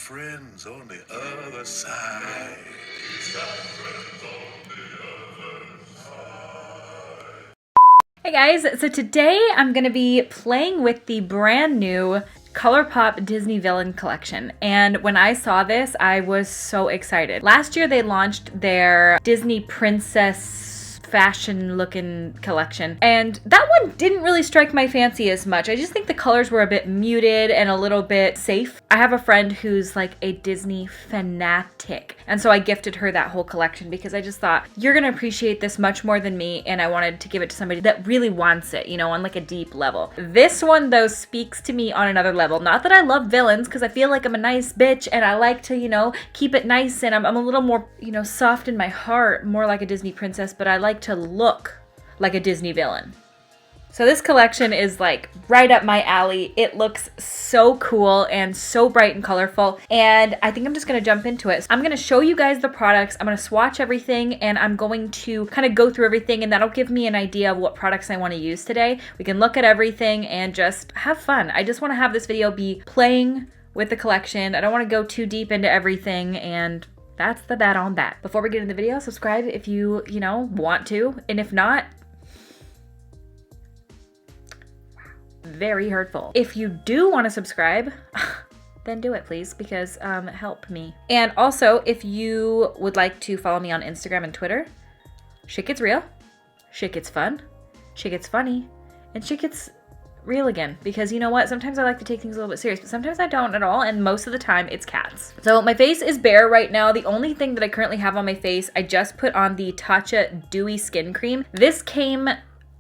friends on the other side. He's got friends on the other side. Hey guys, so today I'm going to be playing with the brand new Colourpop Disney Villain collection, and when I saw this, I was so excited. Last year they launched their Disney Princess fashion looking collection, and that one didn't really strike my fancy as much. I just think the colors were a bit muted and a little bit safe. I have a friend who's like a Disney fanatic, and so I gifted her that whole collection because I just thought, you're gonna appreciate this much more than me, and I wanted to give it to somebody that really wants it, you know, on like a deep level. This one though speaks to me on another level. Not that I love villains, because I feel like I'm a nice bitch and I like to, you know, keep it nice, and I'm a little more, you know, soft in my heart, more like a Disney princess, but I like to look like a Disney villain. So this collection is like right up my alley. It looks so cool and so bright and colorful, and I think I'm just gonna jump into it. I'm gonna show you guys the products, I'm gonna swatch everything, and I'm going to kind of go through everything, and that'll give me an idea of what products I want to use today. We can look at everything and just have fun. I just want to have this video be playing with the collection. I don't want to go too deep into everything, and that's the that on that. Before we get into the video, subscribe if you want to, and if not, very hurtful. If you do want to subscribe, then do it please, because help me. And also, if you would like to follow me on Instagram and Twitter, shit gets real, shit gets fun, shit gets funny, and shit gets real again, because you know what, sometimes I like to take things a little bit serious, but sometimes I don't at all, and most of the time it's cats. So my face is bare right now. The only thing that I currently have on my face, I just put on the Tatcha Dewy Skin Cream. This came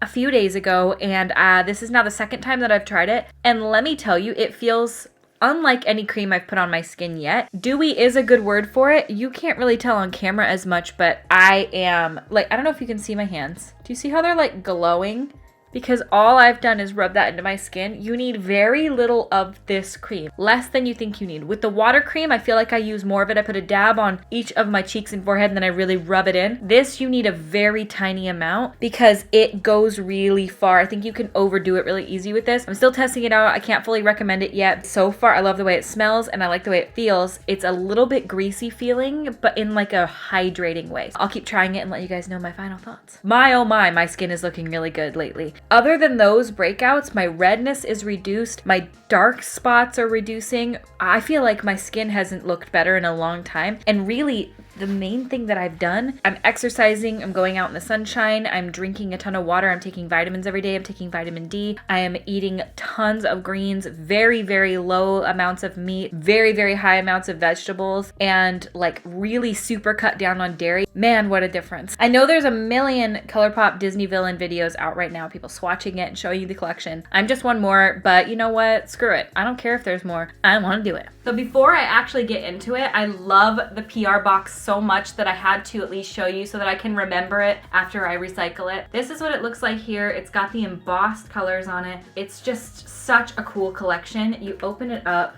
a few days ago, and this is now the second time that I've tried it, and let me tell you, it feels unlike any cream I've put on my skin yet. Dewy is a good word for it. You can't really tell on camera as much, but I am like, I don't know if you can see my hands. Do you see how they're like glowing? Because all I've done is rub that into my skin. You need very little of this cream, less than you think you need. With the water cream, I feel like I use more of it. I put a dab on each of my cheeks and forehead, and then I really rub it in. This, you need a very tiny amount because it goes really far. I think you can overdo it really easy with this. I'm still testing it out. I can't fully recommend it yet. So far, I love the way it smells and I like the way it feels. It's a little bit greasy feeling, but in like a hydrating way. I'll keep trying it and let you guys know my final thoughts. My oh my skin is looking really good lately. Other than those breakouts, my redness is reduced, my dark spots are reducing. I feel like my skin hasn't looked better in a long time, and really the main thing that I've done, I'm exercising, I'm going out in the sunshine, I'm drinking a ton of water, I'm taking vitamins every day, I'm taking vitamin D, I am eating tons of greens, very, very low amounts of meat, very, very high amounts of vegetables, and like really super cut down on dairy. Man, what a difference. I know there's a million Colourpop Disney Villain videos out right now, people swatching it and showing you the collection. I'm just one more, but you know what? Screw it. I don't care if there's more. I want to do it. So before I actually get into it, I love the PR box so much that I had to at least show you so that I can remember it after I recycle it. This is what it looks like here. It's got the embossed colors on it. It's just such a cool collection. You open it up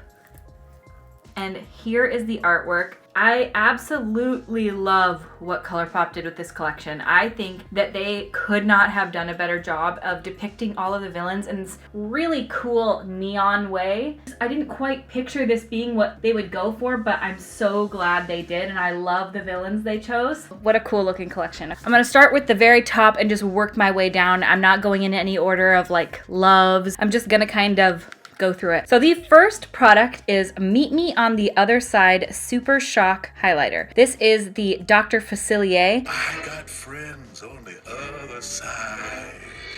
and here is the artwork. I absolutely love what Colourpop did with this collection. I think that they could not have done a better job of depicting all of the villains in this really cool neon way. I didn't quite picture this being what they would go for, but I'm so glad they did, and I love the villains they chose. What a cool looking collection. I'm gonna start with the very top and just work my way down. I'm not going in any order of like loves. I'm just gonna kind of go through it. So the first product is Meet Me on the Other Side Super Shock Highlighter. This is the Dr. Facilier. I got friends on the other side.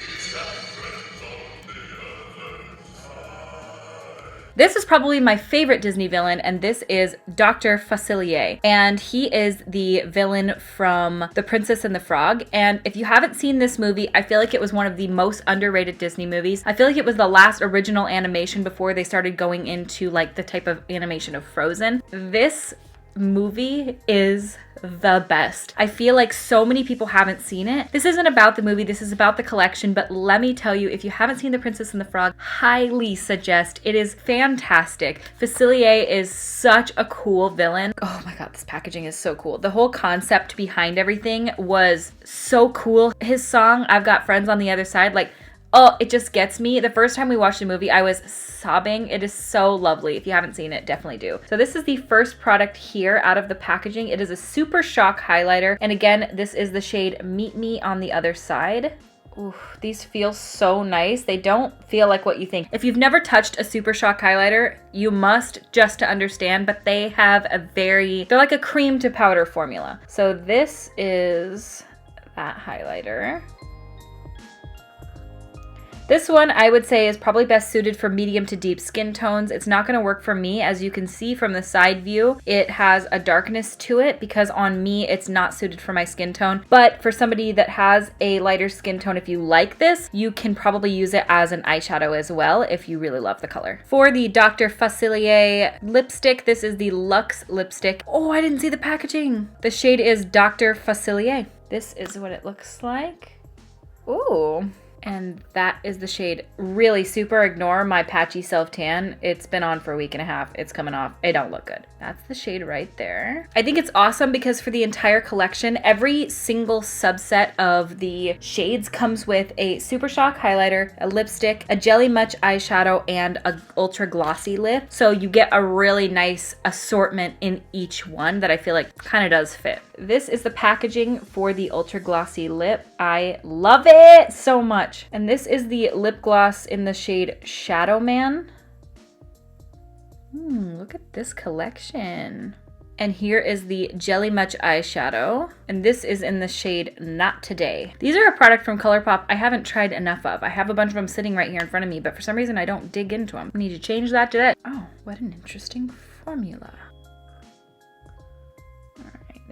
He's got friends on the other side. This is probably my favorite Disney villain, and this is Dr. Facilier. And he is the villain from The Princess and the Frog. And if you haven't seen this movie, I feel like it was one of the most underrated Disney movies. I feel like it was the last original animation before they started going into like the type of animation of Frozen. This movie is the best. I feel like so many people haven't seen it. This isn't about the movie, this is about the collection, but let me tell you, if you haven't seen The Princess and the Frog, highly suggest. It is fantastic. Facilier is such a cool villain. Oh my god, this packaging is so cool. The whole concept behind everything was so cool. His song, I've Got Friends on the Other Side, like Oh, it just gets me. The first time we watched the movie, I was sobbing. It is so lovely. If you haven't seen it, definitely do. So this is the first product here out of the packaging. It is a Super Shock highlighter. And again, this is the shade Meet Me on the Other Side. Ooh, these feel so nice. They don't feel like what you think. If you've never touched a Super Shock highlighter, you must, just to understand, but they have they're like a cream to powder formula. So this is that highlighter. This one I would say is probably best suited for medium to deep skin tones. It's not gonna work for me. As you can see from the side view, it has a darkness to it because on me, it's not suited for my skin tone. But for somebody that has a lighter skin tone, if you like this, you can probably use it as an eyeshadow as well if you really love the color. For the Dr. Facilier lipstick, this is the Luxe lipstick. Oh, I didn't see the packaging. The shade is Dr. Facilier. This is what it looks like. Ooh. And that is the shade Really Super. Ignore my patchy self-tan. It's been on for a week and a half. It's coming off. It don't look good. That's the shade right there. I think it's awesome because for the entire collection, every single subset of the shades comes with a Super Shock highlighter, a lipstick, a Jelly Much eyeshadow, and a ultra glossy lip. So you get a really nice assortment in each one that I feel like kind of does fit. This is the packaging for the ultra glossy lip. I love it so much. And this is the lip gloss in the shade Shadow Man. Look at this collection. And here is the Jelly Much eyeshadow. And this is in the shade Not Today. These are a product from Colourpop I haven't tried enough of. I have a bunch of them sitting right here in front of me, but for some reason I don't dig into them. I need to change that today. Oh, what an interesting formula.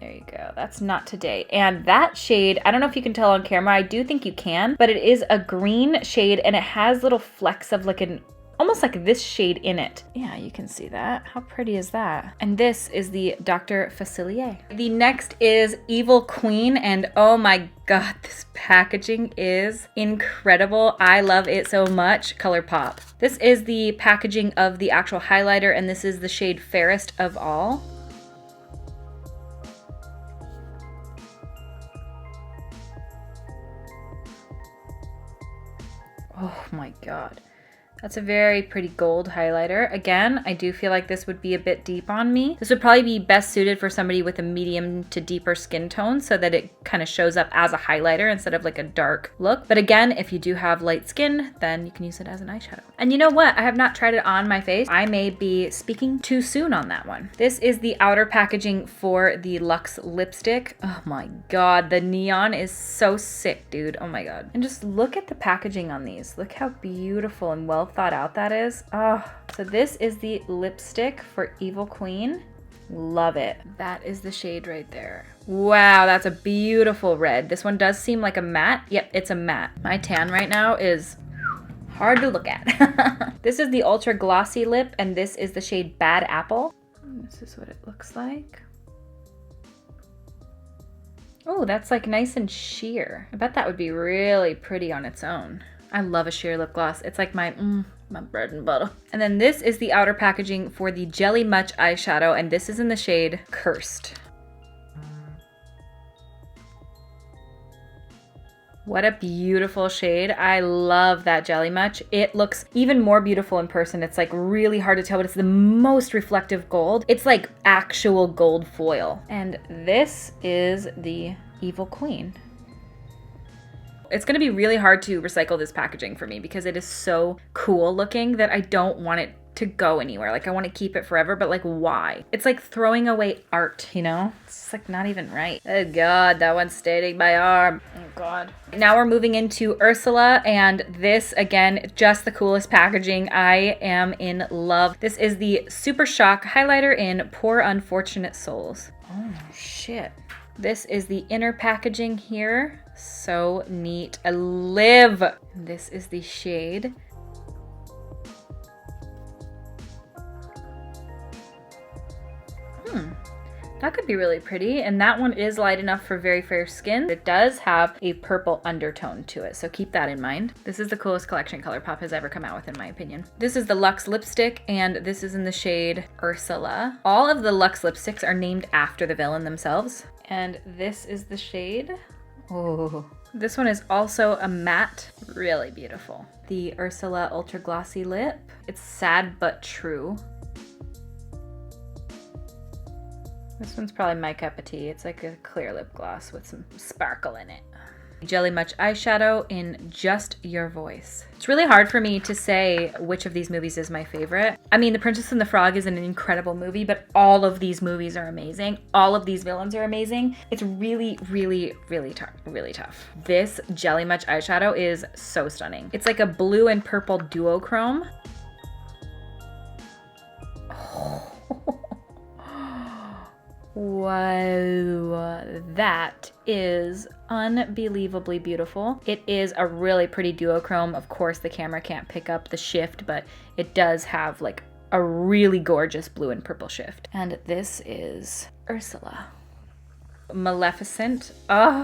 There you go. That's Not Today. And that shade, I don't know if you can tell on camera. I do think you can, but it is a green shade and it has little flecks of like almost like this shade in it. Yeah, you can see that. How pretty is that? And this is the Dr. Facilier. The next is Evil Queen, and oh my God, this packaging is incredible. I love it so much. Colourpop. This is the packaging of the actual highlighter, and this is the shade Fairest of All. Oh my God. That's a very pretty gold highlighter. Again, I do feel like this would be a bit deep on me. This would probably be best suited for somebody with a medium to deeper skin tone so that it kind of shows up as a highlighter instead of like a dark look. But again, if you do have light skin, then you can use it as an eyeshadow. And you know what? I have not tried it on my face. I may be speaking too soon on that one. This is the outer packaging for the Luxe lipstick. Oh my God, the neon is so sick, dude. Oh my God. And just look at the packaging on these. Look how beautiful and well thought out that is. Oh, so this is the lipstick for Evil Queen. Love it. That is the shade right there. Wow, that's a beautiful red. This one does seem like a matte. Yep, it's a matte. My tan right now is hard to look at. This is the ultra glossy lip, and this is the shade Bad Apple. This is what it looks like. Oh, that's like nice and sheer. I bet that would be really pretty on its own. I love a sheer lip gloss. It's like my bread and butter. And then this is the outer packaging for the Jelly Much eyeshadow, and this is in the shade Cursed. What a beautiful shade. I love that Jelly Much. It looks even more beautiful in person. It's like really hard to tell, but it's the most reflective gold. It's like actual gold foil. And this is the Evil Queen. It's gonna be really hard to recycle this packaging for me because it is so cool looking that I don't want it to go anywhere. Like I want to keep it forever, but like why? It's like throwing away art, you know? It's like not even right. Oh God, that one's staining my arm. Oh God. Now we're moving into Ursula, and this again, just the coolest packaging. I am in love. This is the Super Shock highlighter in Poor Unfortunate Souls. Oh shit. This is the inner packaging here. So neat. I live. This is the shade. That could be really pretty. And that one is light enough for very fair skin. It does have a purple undertone to it, so keep that in mind. This is the coolest collection Colourpop has ever come out with, in my opinion. This is the Luxe lipstick, and this is in the shade Ursula. All of the Luxe lipsticks are named after the villain themselves. And this is the shade. Oh, This one is also a matte, really beautiful. The Ursula Ultra Glossy Lip. It's sad but true. This one's probably my cup of tea. It's like a clear lip gloss with some sparkle in it. Jelly Much eyeshadow in Just Your Voice. It's really hard for me to say which of these movies is my favorite. I mean, The Princess and the Frog is an incredible movie, but all of these movies are amazing. All of these villains are amazing. It's really, really, really tough. Really tough. This Jelly Much eyeshadow is so stunning. It's like a blue and purple duochrome. Whoa, that is unbelievably beautiful. It is a really pretty duochrome. Of course, the camera can't pick up the shift, but it does have like a really gorgeous blue and purple shift. And this is Ursula. Maleficent. Oh,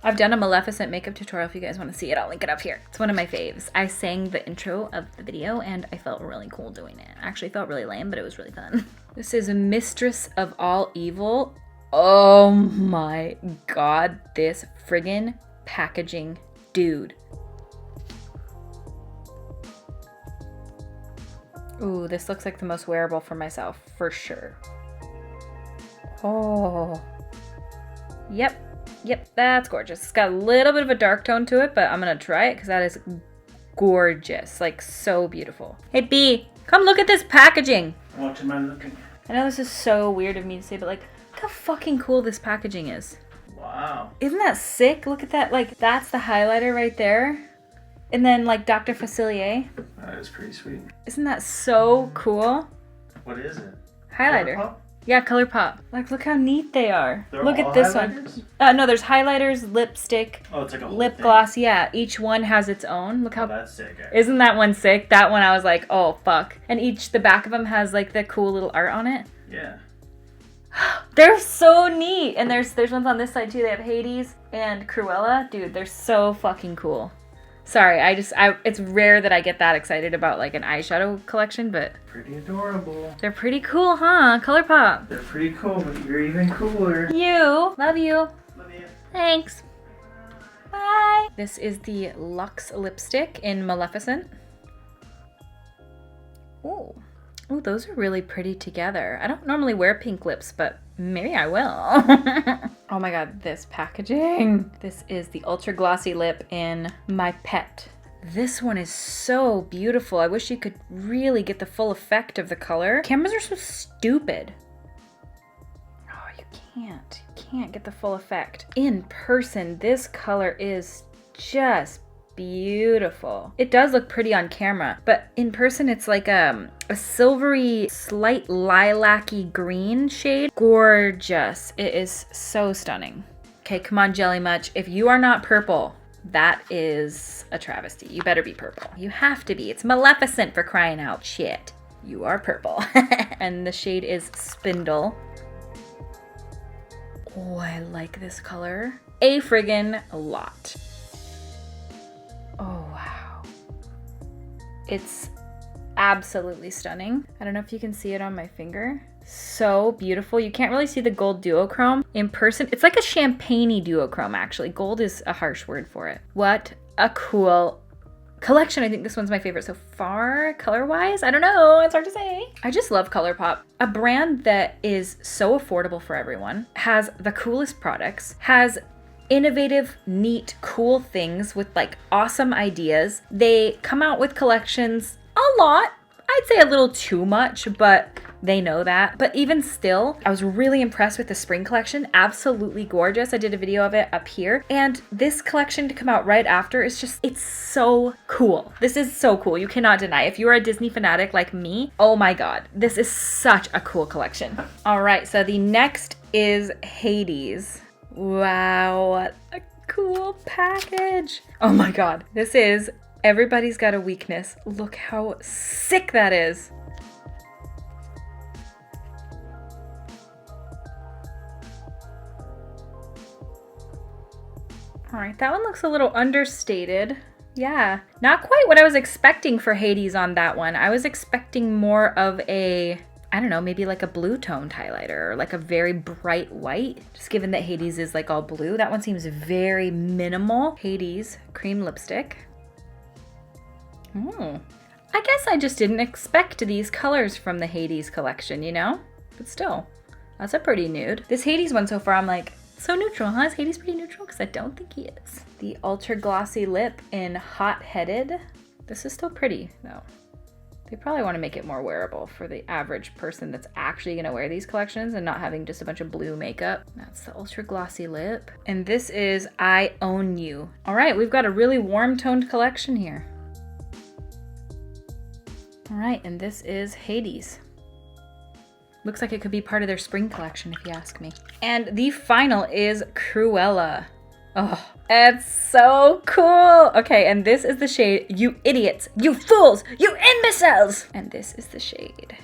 I've done a Maleficent makeup tutorial. If you guys want to see it, I'll link it up here. It's one of my faves. I sang the intro of the video and I felt really cool doing it. I actually felt really lame, but it was really fun. This is Mistress of All Evil. Oh my god, this friggin' packaging, dude. Ooh, this looks like the most wearable for myself, for sure. Oh, yep, that's gorgeous. It's got a little bit of a dark tone to it, but I'm gonna try it because that is gorgeous, like so beautiful. Hey B, come look at this packaging. What am I looking? I know this is so weird of me to say, but like, look how fucking cool this packaging is. Wow. Isn't that sick? Look at that, like that's the highlighter right there. And then like Dr. Facilier. That is pretty sweet. Isn't that so cool? What is it? Highlighter. Colourpop? Yeah, Colourpop. Like, look how neat they are. They're look all at this highlighters? one. No, there's highlighters, lipstick, Oh, it's like a whole lip thing. gloss. Yeah, each one has its own. Look Oh, how... that's sick. Actually. Isn't that one sick? That one I was like, oh, fuck. And the back of them has like the cool little art on it. Yeah. They're so neat. And there's ones on this side too. They have Hades and Cruella. Dude, they're so fucking cool. Sorry, it's rare that I get that excited about like an eyeshadow collection, but Pretty adorable. they're pretty cool, huh? Colourpop. They're pretty cool, but you're even cooler. Love you. Love you. Thanks. Bye. This is the Luxe lipstick in Maleficent. Ooh. Ooh, those are really pretty together. I don't normally wear pink lips, but maybe I will. Oh my god, this packaging. This is the Ultra Glossy Lip in My Pet. This one is so beautiful. I wish you could really get the full effect of the color. Cameras are so stupid. Oh, you can't get the full effect. In person, this color is just beautiful. It does look pretty on camera, but in person it's like a silvery, slight lilac-y green shade. Gorgeous. It is so stunning. Okay, come on, Jelly Much. If you are not purple, that is a travesty. You better be purple. You have to be. It's Maleficent, for crying out shit. You are purple. And the shade is Spindle. Oh, I like this color a friggin' lot. Oh, wow. It's absolutely stunning. I don't know if you can see it on my finger. So beautiful. You can't really see the gold duochrome. In person, it's like a champagne-y duochrome, actually. Gold is a harsh word for it. What a cool collection. I think this one's my favorite so far, color-wise. I don't know. It's hard to say. I just love Colourpop. A brand that is so affordable for everyone, has the coolest products, has innovative, neat, cool things with like awesome ideas. They come out with collections a lot. I'd say a little too much, but they know that. But even still, I was really impressed with the spring collection. Absolutely gorgeous. I did a video of it up here. And this collection to come out right after is just, it's so cool. This is so cool. You cannot deny. If you are a Disney fanatic like me, oh my God, this is such a cool collection. All right, so the next is Hades. Wow, what a cool package. Oh my God, this is Everybody's Got a Weakness. Look how sick that is. All right, that one looks a little understated. Yeah, not quite what I was expecting for Hades on that one. I was expecting more of a, I don't know, maybe like a blue toned highlighter or like a very bright white. Just given that Hades is like all blue, that one seems very minimal. Hades cream lipstick. I guess I just didn't expect these colors from the Hades collection, you know? But still, that's a pretty nude. This Hades one so far, I'm like, so neutral, huh? Is Hades pretty neutral? Because I don't think he is. The Ultra Glossy Lip in Hot Headed. This is still pretty, though. They probably want to make it more wearable for the average person that's actually going to wear these collections and not having just a bunch of blue makeup. That's the Ultra Glossy Lip. And this is I Own You. All right, we've got a really warm toned collection here. All right, and this is Hades. Looks like it could be part of their spring collection if you ask me. And the final is Cruella. Oh, it's so cool. Okay, and this is the shade You Idiots, You Fools, You Imbeciles. And this is the shade.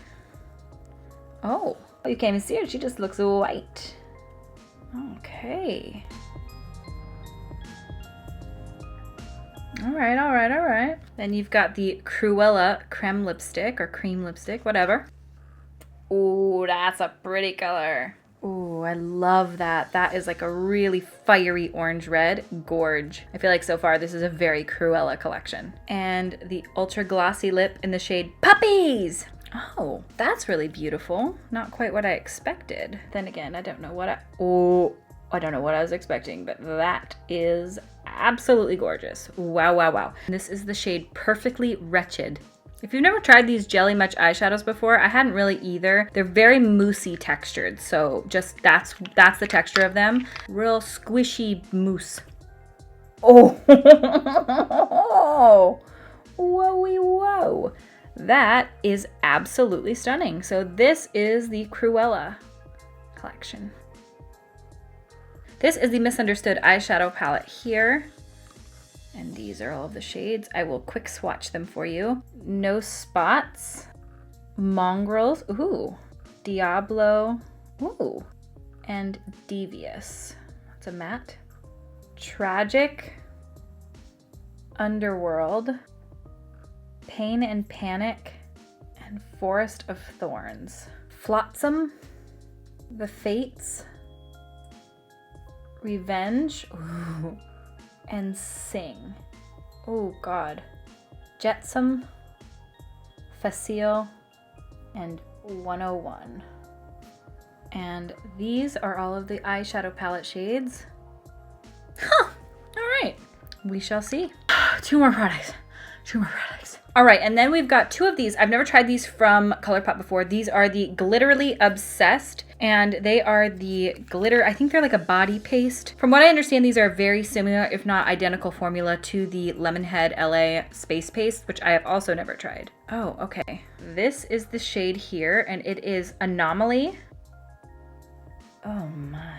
Oh, you can't even see her. She just looks white. Okay. All right, all right, all right. Then you've got the Cruella creme lipstick or cream lipstick, whatever. Ooh, that's a pretty color. Ooh, I love that. That is like a really fiery orange red. Gorge. I feel like so far this is a very Cruella collection. And the Ultra Glossy Lip in the shade Puppies. Oh, that's really beautiful. Not quite what I expected. Then again, I don't know what I don't know what I was expecting, but that is absolutely gorgeous. Wow, wow, wow. And this is the shade Perfectly Wretched. If you've never tried these Jelly Much eyeshadows before, I hadn't really either. They're very moussey textured, so just that's the texture of them. Real squishy mousse. Oh, whoa, whoa. That is absolutely stunning. So this is the Cruella collection. This is the Misunderstood eyeshadow palette here. And these are all of the shades. I will quick swatch them for you. No Spots, Mongrels, ooh, Diablo, ooh, and Devious. That's a matte. Tragic, Underworld, Pain and Panic, and Forest of Thorns. Flotsam, The Fates, Revenge, ooh, and Sing. Oh God. Jetsam, Facilier, and 101. And these are all of the eyeshadow palette shades. Huh, all right, we shall see. Two more products. All right, and then we've got two of these. I've never tried these from Colourpop before. These are the Glitterly Obsessed, and they are the glitter, I think they're like a body paste. From what I understand, these are very similar, if not identical formula to the Lemonhead LA Space Paste, which I have also never tried. Oh, okay. This is the shade here, and it is Anomaly. Oh my.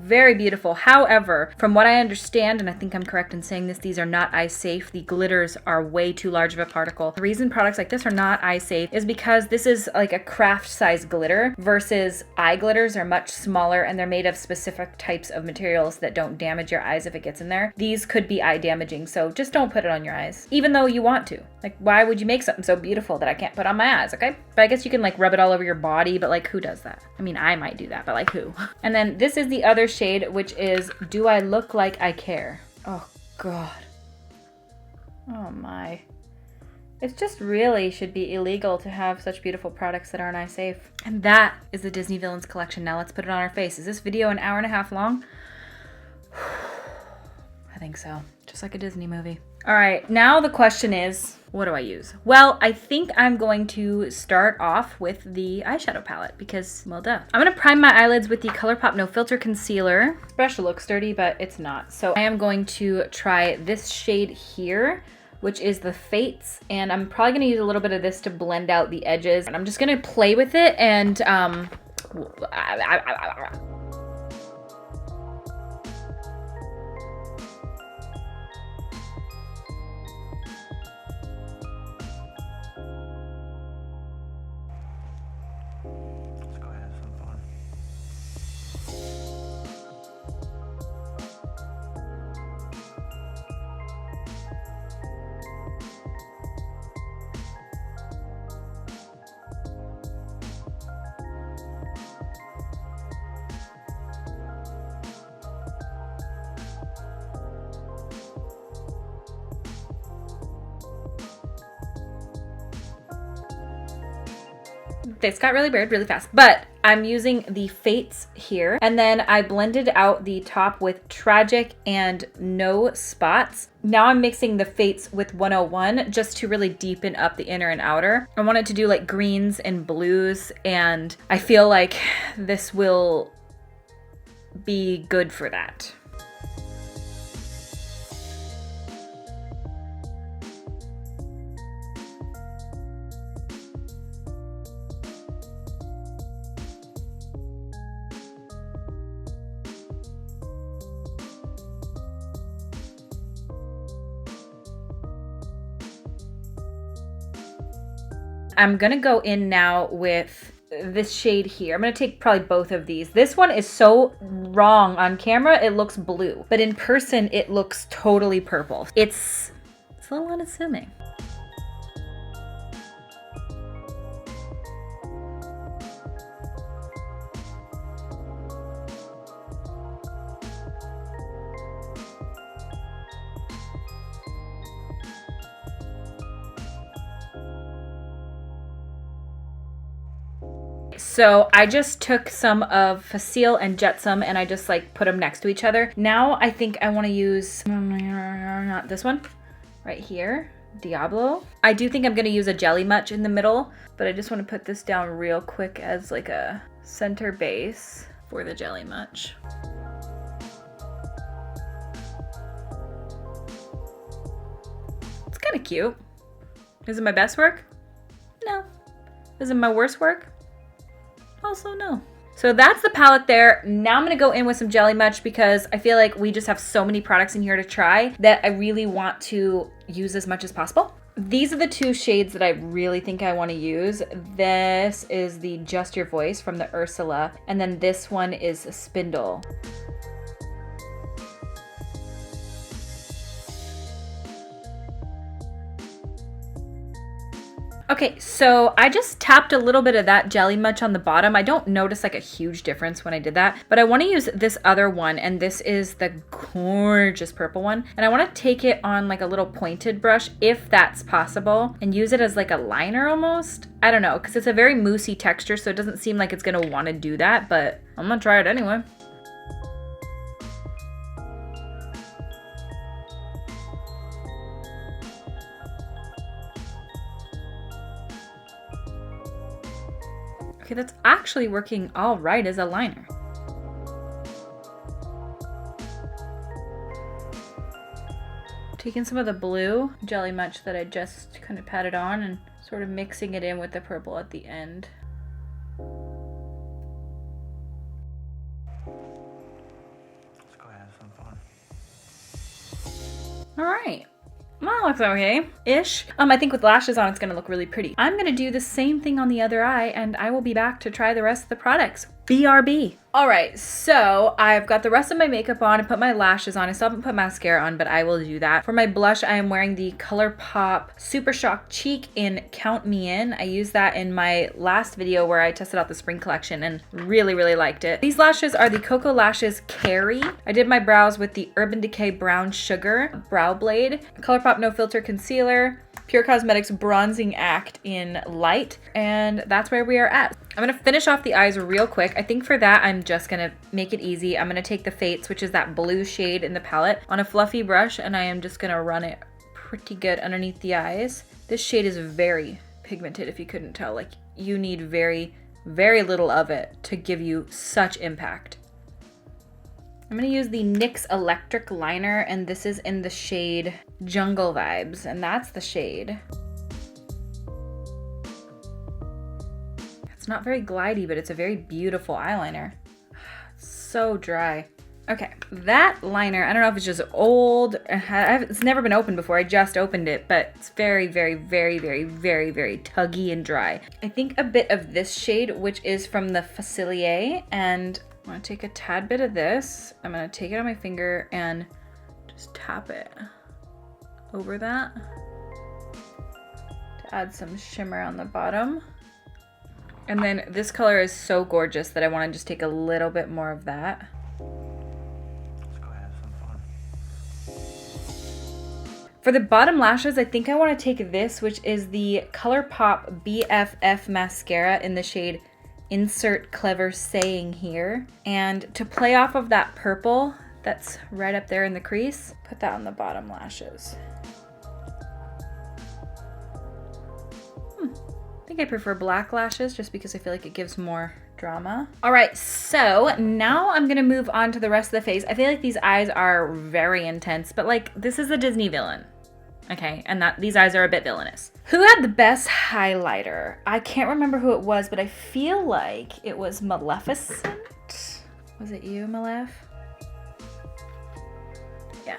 Very beautiful. However, from what I understand, and I think I'm correct in saying this, these are not eye safe. The glitters are way too large of a particle. The reason products like this are not eye safe is because this is like a craft size glitter versus eye glitters are much smaller and they're made of specific types of materials that don't damage your eyes if it gets in there. These could be eye damaging, so just don't put it on your eyes, even though you want to. Like, why would you make something so beautiful that I can't put on my eyes, okay? But I guess you can like rub it all over your body, but like who does that? I mean, I might do that, but like who? And then this is the other shade, which is Do I Look Like I Care? Oh God. Oh my. It just really should be illegal to have such beautiful products that aren't eye safe. And that is the Disney Villains collection. Now let's put it on our face. Is this video an hour and a half long? I think so. Just like a Disney movie. All right, now the question is, what do I use? Well, I think I'm going to start off with the eyeshadow palette because, well, duh. I'm gonna prime my eyelids with the Colourpop No Filter Concealer. Brush looks dirty, but it's not. So I am going to try this shade here, which is the Fates, and I'm probably gonna use a little bit of this to blend out the edges. And I'm just gonna play with it and Face got really weird really fast, but I'm using the Fates here. And then I blended out the top with Tragic and No Spots. Now I'm mixing the Fates with 101 just to really deepen up the inner and outer. I wanted to do like greens and blues, and I feel like this will be good for that. I'm gonna go in now with this shade here. I'm gonna take probably both of these. This one is so wrong on camera, it looks blue, but in person it looks totally purple. It's a little unassuming. So I just took some of Facile and Jetsam and I just like put them next to each other. Now I think I want to use, not this one, right here, Diablo. I do think I'm going to use a Jelly Much in the middle, but I just want to put this down real quick as like a center base for the Jelly Much. It's kind of cute. Is it my best work? No. Is it my worst work? Also no. So that's the palette there. Now I'm gonna go in with some Jelly Much because I feel like we just have so many products in here to try that I really want to use as much as possible. These are the two shades that I really think I want to use. This is the Just Your Voice from the Ursula, and then this one is Spindle. Okay, so I just tapped a little bit of that Jelly Much on the bottom. I don't notice like a huge difference when I did that, but I want to use this other one, and this is the gorgeous purple one. And I want to take it on like a little pointed brush, if that's possible, and use it as like a liner almost. I don't know, because it's a very moussey texture, so it doesn't seem like it's going to want to do that, but I'm going to try it anyway. Okay, that's actually working all right as a liner. Taking some of the blue Jelly Much that I just kind of patted on and sort of mixing it in with the purple at the end. Let's go have some fun. All right. Well, looks okay-ish. I think with lashes on, it's gonna look really pretty. I'm gonna do the same thing on the other eye, and I will be back to try the rest of the products. BRB. All right, so I've got the rest of my makeup on and put my lashes on. I still haven't put mascara on, but I will do that. For my blush, I am wearing the Colourpop Super Shock Cheek in Count Me In. I used that in my last video where I tested out the spring collection and really, really liked it. These lashes are the Koko Lashes Carrie. I did my brows with the Urban Decay Brown Sugar Brow Blade, Colourpop No Filter Concealer, PUR Cosmetics Bronzing Act in Light, and that's where we are at. I'm gonna finish off the eyes real quick. I think for that, I'm just gonna make it easy. I'm gonna take the Fates, which is that blue shade in the palette, on a fluffy brush, and I am just gonna run it pretty good underneath the eyes. This shade is very pigmented, if you couldn't tell. Like, you need very, very little of it to give you such impact. I'm gonna use the NYX Electric Liner, and this is in the shade Jungle Vibes, and that's the shade. It's not very glidey, but it's a very beautiful eyeliner. It's so dry. Okay, that liner, I don't know if it's just old, it's never been opened before, I just opened it, but it's very, very, very, very, very, very tuggy and dry. I think a bit of this shade, which is from the Facilier, and I'm gonna take a tad bit of this. I'm gonna take it on my finger and just tap it over that to add some shimmer on the bottom. And then this color is so gorgeous that I wanna just take a little bit more of that. Let's go have some fun. For the bottom lashes, I think I want to take this, which is the Colourpop BFF mascara in the shade Insert Clever Saying Here. And to play off of that purple that's right up there in the crease, put that on the bottom lashes. I think I prefer black lashes just because I feel like it gives more drama. All right, so now I'm gonna move on to the rest of the face. I feel like these eyes are very intense, but like this is a Disney villain. Okay, and these eyes are a bit villainous. Who had the best highlighter? I can't remember who it was, but I feel like it was Maleficent. Was it you, Malef? Yeah,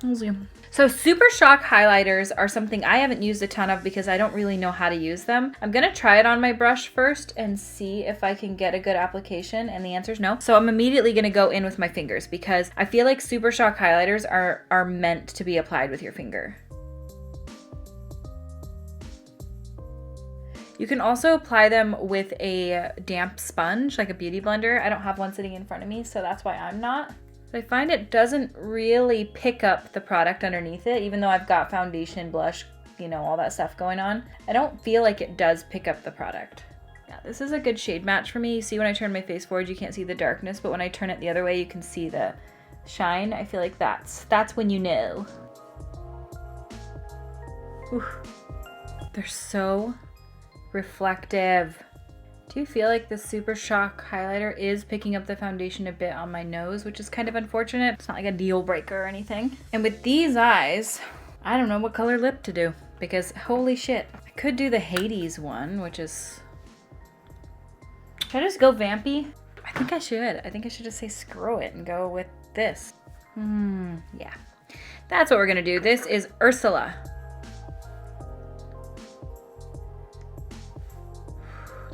it was you. So Super Shock highlighters are something I haven't used a ton of because I don't really know how to use them. I'm gonna try it on my brush first and see if I can get a good application, and the answer is no. So I'm immediately gonna go in with my fingers because I feel like Super Shock highlighters are meant to be applied with your finger. You can also apply them with a damp sponge, like a beauty blender. I don't have one sitting in front of me, so that's why I'm not. I find it doesn't really pick up the product underneath it, even though I've got foundation, blush, you know, all that stuff going on. I don't feel like it does pick up the product. Yeah, this is a good shade match for me. You see when I turn my face forward, you can't see the darkness, but when I turn it the other way, you can see the shine. I feel like that's when you know. Ooh, they're so reflective. Do you feel like the Super Shock highlighter is picking up the foundation a bit on my nose, which is kind of unfortunate. It's not like a deal breaker or anything. And with these eyes, I don't know what color lip to do because holy shit. I could do the Hades one, which is... Should I just go vampy? I think I should. I think I should just say screw it and go with this. Yeah. That's what we're gonna do. This is Ursula.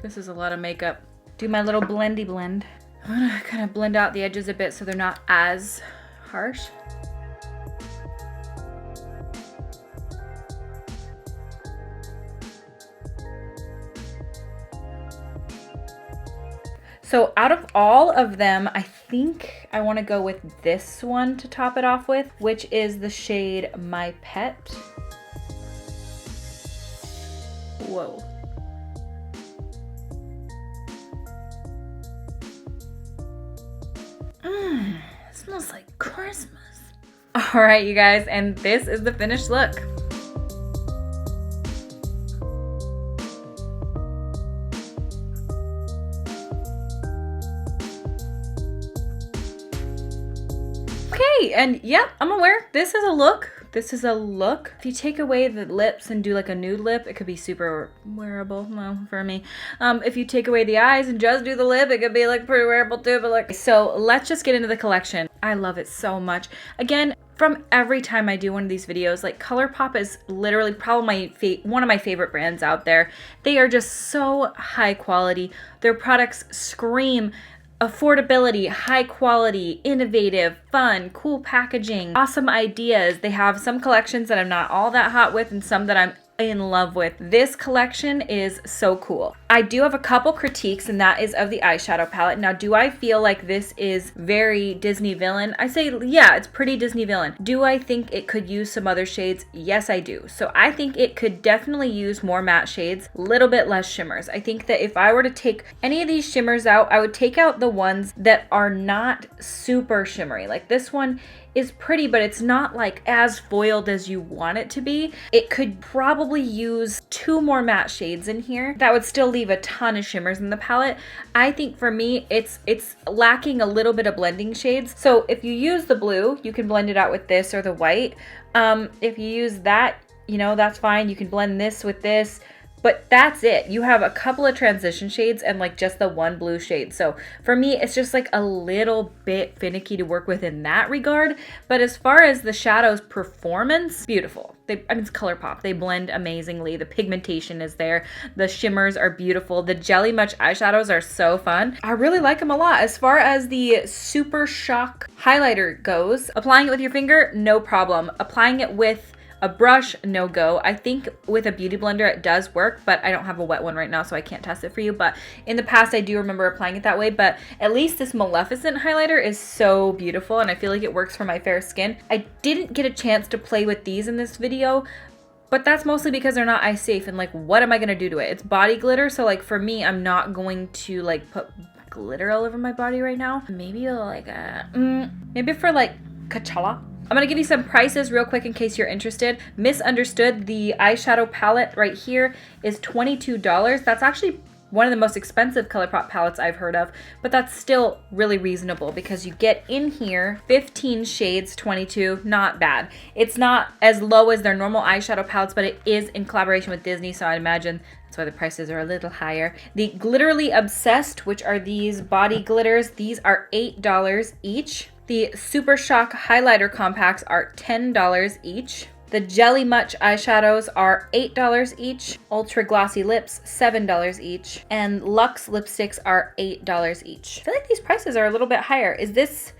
This is a lot of makeup. Do my little blendy blend. I'm gonna kind of blend out the edges a bit so they're not as harsh. So out of all of them, I think I want to go with this one to top it off with, which is the shade My Pet. Whoa. It smells like Christmas. All right, you guys, and this is the finished look. Okay, and yep, I'm aware. This is a look. This is a look. If you take away the lips and do like a nude lip, it could be super wearable, well, for me. If you take away the eyes and just do the lip, it could be like pretty wearable too, but like, so let's just get into the collection. I love it so much. Again, from every time I do one of these videos, like Colourpop is literally probably one of my favorite brands out there. They are just so high quality. Their products scream affordability, high quality, innovative, fun, cool packaging, awesome ideas. They have some collections that I'm not all that hot with and some that I'm in love with. This collection is so cool. I do have a couple critiques, and that is of the eyeshadow palette. Now, do I feel like this is very Disney Villain? I say, yeah, it's pretty Disney Villain. Do I think it could use some other shades? Yes, I do. So I think it could definitely use more matte shades, a little bit less shimmers. I think that if I were to take any of these shimmers out, I would take out the ones that are not super shimmery. Like this one is pretty, but it's not like as foiled as you want it to be. It could probably use 2 more matte shades in here. That would still leave a ton of shimmers in the palette. I think for me, it's lacking a little bit of blending shades. So if you use the blue, you can blend it out with this or the white. If you use that, you know, that's fine. You can blend this with this. But that's it. You have a couple of transition shades and like just the one blue shade. So for me, it's just like a little bit finicky to work with in that regard. But as far as the shadows performance, beautiful. I mean, it's Colourpop. They blend amazingly. The pigmentation is there. The shimmers are beautiful. The Jelly Much eyeshadows are so fun. I really like them a lot. As far as the Super Shock highlighter goes, applying it with your finger, no problem. Applying it with A brush, no go. I think with a beauty blender it does work, but I don't have a wet one right now, so I can't test it for you. But in the past I do remember applying it that way. But at least this Maleficent highlighter is so beautiful, and I feel like it works for my fair skin. I didn't get a chance to play with these in this video, but that's mostly because they're not eye safe, and like, what am I gonna do to it? It's body glitter, so like for me, I'm not going to like put glitter all over my body right now. Maybe like maybe for like Coachella. I'm gonna give you some prices real quick in case you're interested. Misunderstood, the eyeshadow palette right here is $22. That's actually one of the most expensive Colourpop palettes I've heard of, but that's still really reasonable because you get in here 15 shades, 22, not bad. It's not as low as their normal eyeshadow palettes, but it is in collaboration with Disney, so I imagine that's why the prices are a little higher. The Glitterly Obsessed, which are these body glitters, these are $8 each. The Super Shock highlighter compacts are $10 each. The Jelly Much eyeshadows are $8 each. Ultra Glossy Lips, $7 each. And Luxe lipsticks are $8 each. I feel like these prices are a little bit higher. Is this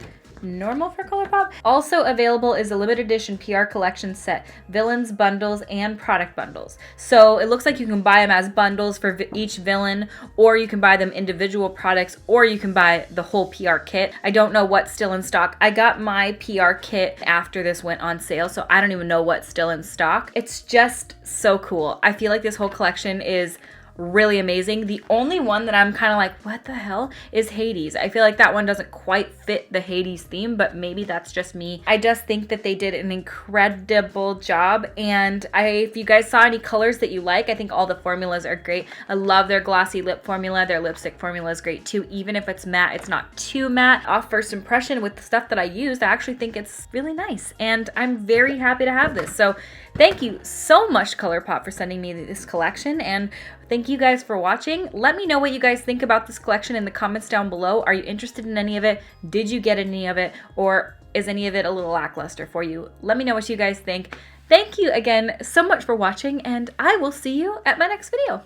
normal for Colourpop? Also available is a limited edition PR collection set, villains bundles and product bundles. So it looks like you can buy them as bundles for each villain, or you can buy them individual products, or you can buy the whole PR kit. I don't know what's still in stock. I got my PR kit after this went on sale, so I don't even know what's still in stock. It's just so cool. I feel like this whole collection is really amazing. The only one that I'm kind of like, what the hell, is Hades. I feel like that one doesn't quite fit the Hades theme, but maybe that's just me. I just think that they did an incredible job, and if you guys saw any colors that you like, I think all the formulas are great. I love their glossy lip formula. Their lipstick formula is great too. Even if it's matte, it's not too matte. Off first impression with the stuff that I used, I actually think it's really nice, and I'm very happy to have this. So thank you so much, Colourpop, for sending me this collection, and thank you guys for watching. Let me know what you guys think about this collection in the comments down below. Are you interested in any of it? Did you get any of it? Or is any of it a little lackluster for you? Let me know what you guys think. Thank you again so much for watching, and I will see you at my next video.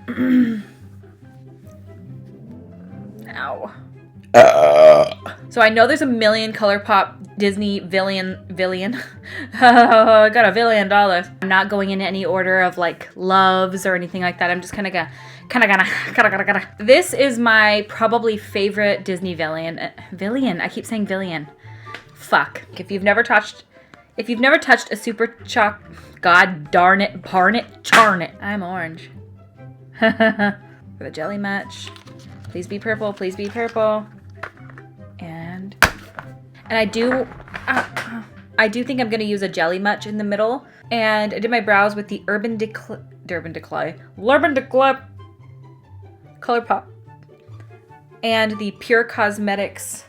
Bye! Ow. So I know there's a million Colourpop Disney villain. I got $1 billion. I'm not going in any order of like loves or anything like that. I'm just kind of gonna. This is my probably favorite Disney villain. I keep saying villain. Fuck. If you've never touched a Super Shock, god darn it, barn it, charn it. I'm orange. For the jelly match. Please be purple. Please be purple. And I do think I'm gonna use a jelly much in the middle. And I did my brows with the Urban Decay Colourpop and the Pure Cosmetics.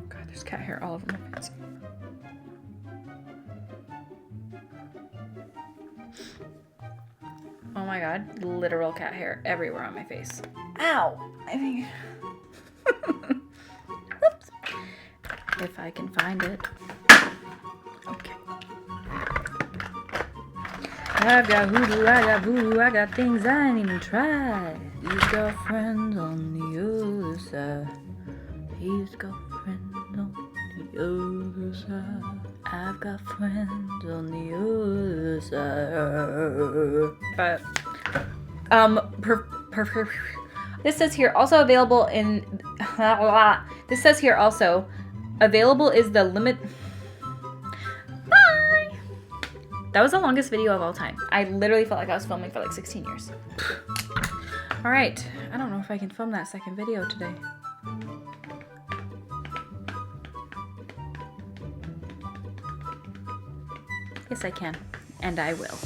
God, there's cat hair all over my face. Oh my god, literal cat hair everywhere on my face. Ow! I think. Oops. If I can find it. Okay. I've got hoodoo, I got voodoo, I got things I ain't even tried. He's got friends on the other side. He's got friends on the other side. I've got friends on the other side. But this says here also available in. This says here also available is the limit. Bye. That was the longest video of all time. I literally felt like I was filming for like 16 years. All right, I don't know if I can film that second video today. Yes, I can, and I will.